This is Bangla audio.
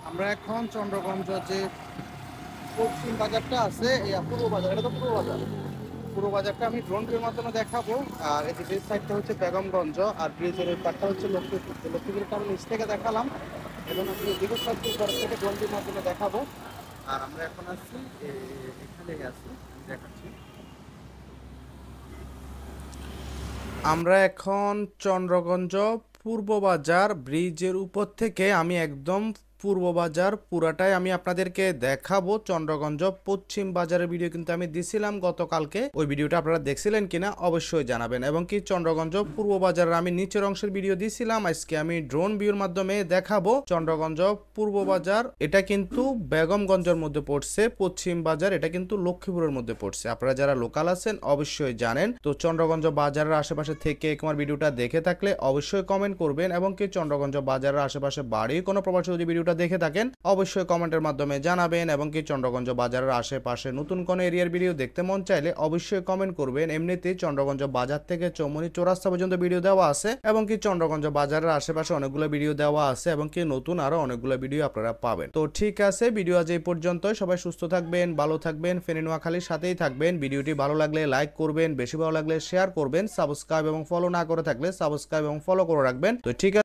আমরা এখন চন্দ্রগঞ্জ যে পশ্চিম বাজারটা আছে, এই পূর্ব বাজার, এটা তো পূর্ব বাজার। পূর্ব বাজারটা আমি ড্রোন ভিউর মাধ্যমে দেখাবো। আর এদিকে সাইডটা হচ্ছে বেগমগঞ্জ, আর ব্রিজের ওই পাটটা হচ্ছে লক্ষ্মীপুর। লক্ষ্মীপুরটা আমি নিচ থেকে দেখালাম, এবং আমি এদিকে সাইড থেকে ড্রোন ভিউর মাধ্যমে দেখাবো। আর আমরা এখন আছি এখানেই আছি, আমি দেখাচ্ছি। আমরা এখন চন্দ্রগঞ্জ পূর্ব বাজার ব্রিজের উপর থেকে আমি একদম পূর্ব বাজার পুরাটাই আমি আপনাদেরকে দেখাবো। চন্দ্রগঞ্জ পশ্চিম বাজারের ভিডিও কিন্তু আমি দিছিলাম গতকালকে, ওই ভিডিওটা আপনারা দেখছিলেন কিনা অবশ্যই জানাবেন। এবং কি চন্দ্রগঞ্জ পূর্ব বাজারের আমি নিচের অংশের ভিডিও দিছিলাম, আজকে আমি ড্রোন ভিউর মাধ্যমে দেখাবো চন্দ্রগঞ্জ পূর্ব বাজার। এটা কিন্তু বেগমগঞ্জের মধ্যে পড়ছে, পশ্চিম বাজার এটা কিন্তু লক্ষ্মীপুরের মধ্যে পড়ছে। আপনারা যারা লোকাল আছেন অবশ্যই জানেন। তো চন্দ্রগঞ্জ বাজারের আশেপাশে থেকে আমার ভিডিওটা দেখে থাকলে অবশ্যই কমেন্ট করবেন, এবং কি চন্দ্রগঞ্জ বাজারের আশেপাশে বাড়ি কোনো প্রবাসী যদি ভিডিওটা দেখে থাকেন অবশ্যই কমেন্টের মাধ্যমে জানাবেন। এবং কি চন্দ্রগঞ্জ বাজারের আশেপাশে নতুন কোনো এরিয়ার ভিডিও দেখতে মন চাইলে অবশ্যই কমেন্ট করবেন। এমনিতেই চন্দ্রগঞ্জ বাজার থেকে চৌমনি চৌরাস্তা পর্যন্ত ভিডিও দেওয়া আছে, এবং কি চন্দ্রগঞ্জ বাজারের আশেপাশে অনেকগুলো ভিডিও দেওয়া আছে, এবং কি নতুন আরো অনেকগুলো ভিডিও আপনারা পাবেন। তো ঠিক আছে, ভিডিও আজ এই পর্যন্তই। সবাই সুস্থ থাকবেন, ভালো থাকবেন, ফেনী নোয়াখালীর সাথেই থাকবেন। ভিডিওটি ভালো লাগলে লাইক করবেন, বেশি ভালো লাগলে শেয়ার করবেন, সাবস্ক্রাইব এবং ফলো না করে থাকলে সাবস্ক্রাইব এবং ফলো করে রাখবেন। তো ঠিক আছে।